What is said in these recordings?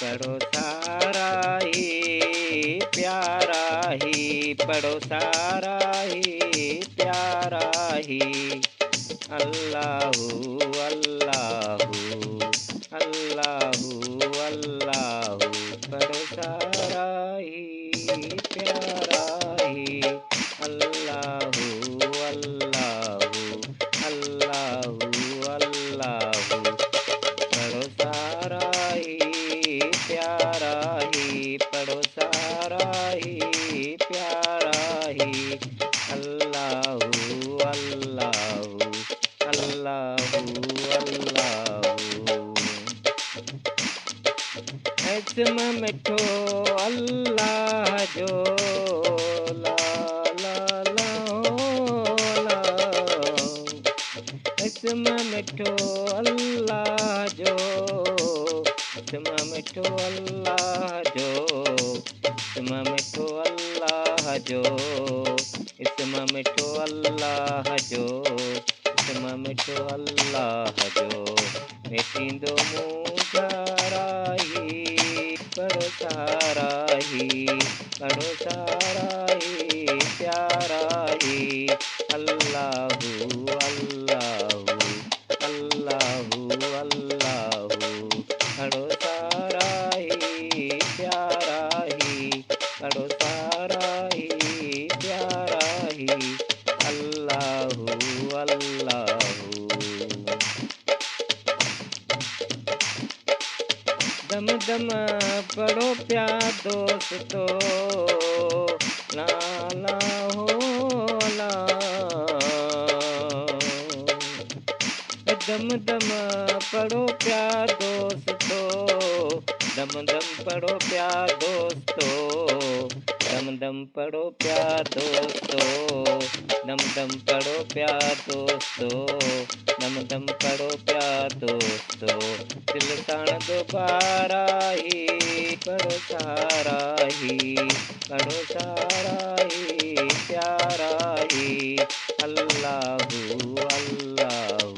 पढ़ो सारा ही प्यारा ही, पढ़ो सारा ही प्यारा ही। अल्लाहू अल्लाहू अल्लाहू अल्लाहू, पढ़ो सारा ही प्यारा ही। अल्लाहू अल्लाहू अल्लाहू अल्लाहू, पढ़ो सारा ही प्यारा ही, पढ़ो सारा ही प्यारा ही। अल्लाहू अल्लाहू अल्लाहू अल्लाहू। इसम मिठो अल्लाह जो, ला ला ला हो ला। इसम मिठो अल्लाह जो, इसम मिठो अल्लाह जो, इसम मिठो अल्लाह जो, इसम मिठो अल्लाह जो, इसम मिठो अल्लाह जो। मिटींदो मूं सारा ही, पढ़ो सारा ही, पढ़ो सारा ही प्यारा ही। अल्लाहू अल्लाहू अल्लाहू अल्लाहू, पढ़ो सारा ही प्यारा ही, पढ़ो सारा ही प्यारा ही। अल्लाहू अल्लाहू। दम दम पढ़ो प्यार दोस्तो, ला ला हो ला। दम दम पढ़ो प्यार दोस्तो, दम दम पढ़ो प्यार दोस्तो, दम दम पढ़ो प्यार दोस्तो, दम दम पढ़ो प्यार दोस्तो, दम दम पढ़ो प्यार दोस्तो। दिल ताण दोबारा ही, पढ़ो सारा ही, पढ़ो सारा ही प्यारा ही। अल्लाहू अल्लाहू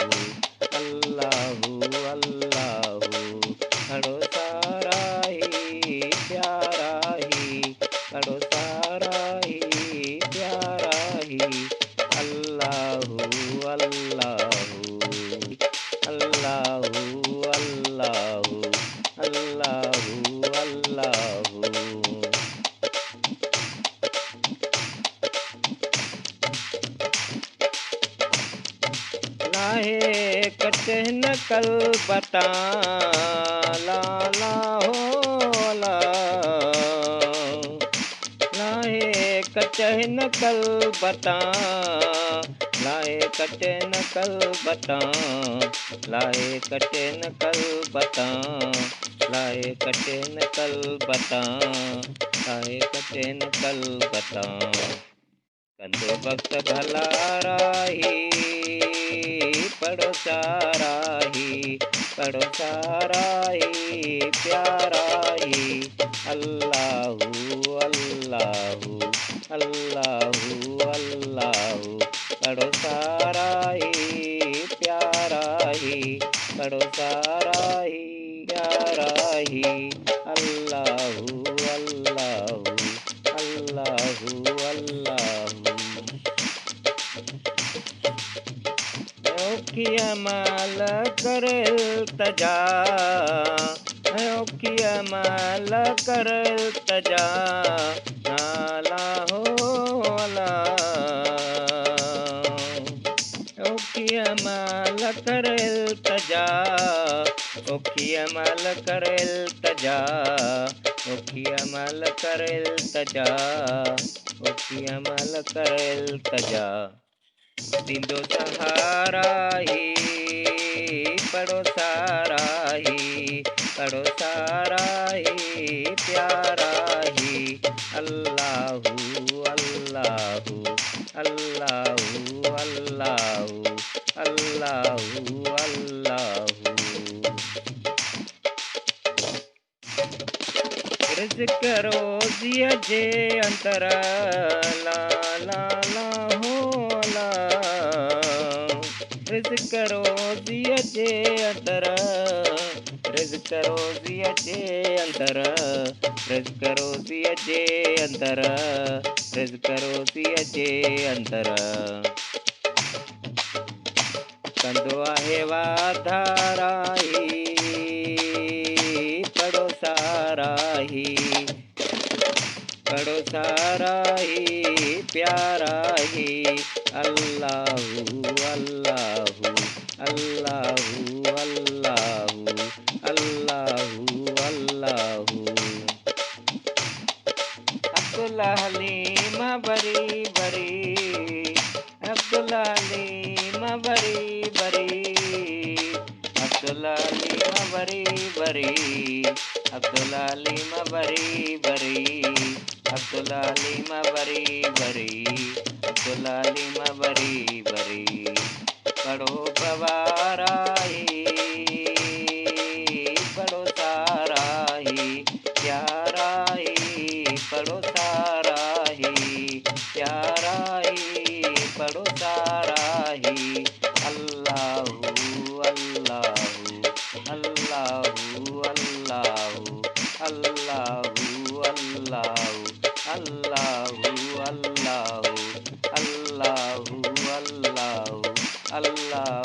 अल्लाहू अल्लाहू, पढ़ो सारा ही प्यारा ही, पढ़ो सारा ही प्यारा ही। अल्लाहू अल्लाहू अल्लाहू अल्लाहू अल्लाहू अल्लाहू। लाहे कटे नकल बता, ला ला हो ला। लाहे कटे नकल बता, लाहे कटे नकल बता, लाहे कटे नकल बता, लाहे कटे नकल बता, लाहे कटे नकल बता। कंदो वक्त भला राही, पढ़ो सारा ही, पढ़ो सारा ही प्यारा ही। अल्लाहू अल्लाहू अल्लाहू अल्लाहू, पढ़ो सारा ही प्यारा ही, पढ़ो सारा ही प्यारा ही। अल्लाहू अल्लाहू अल्लाहू अल्लाहू। ओखिया माल कर तजा, ओखिया माल कर तजा, नाला हो ला। ओखिया माल कर तजा, ओखिया माल कर तजा, ओखिया माल कर तजा, ओखिया माल कर तजा। दींदो सहारा ही, पढ़ो सारा ही, पढ़ो सारा ही प्यारा ही। अल्लाहू अल्लाहू अल्लाहू अल्लाहू अल्लाहू अल्लाहू। रिज़्क़ रोज़ीअ जे अंदर, ला ला ला हो ला। रिज़्क़ रोज़ीअ जे अंदर, रिज़्क़ रोज़ीअ जे अंदर, रिज़्क़ रोज़ीअ जे अंदर, रिज़्क़ रोज़ीअ जे अंदर। कंदो आहे वाधा राही, पड़ोसा राही, पड़ोसा राही, प्यारा ही अल्लाहू अल्लाहू अल्लाहू अल्लाहू अल्लाहू अल्लाहू। अब्दुल्ला हलीम बरी बरी, अब्दुल्ला हलीम बरी बरी, अब्दुल्ला हलीम बरी बरी, अब्दुल्ला हलीम बरी बरी, अब्दुल्ला हलीम बरी बरी, अब्दुल्ला हलीम बरी बरी। पढ़ो बवाराही, पढ़ो साराही, प्याराही, पढ़ो साराही, प्याराही, पढ़ो साराही। अल्लाहू अल्लाहू अल्लाहू अल्लाहू अल्लाहू अल्लाहू अल्लाहू अल्लाहू अल्लाहू अल्लाहू अल्लाह।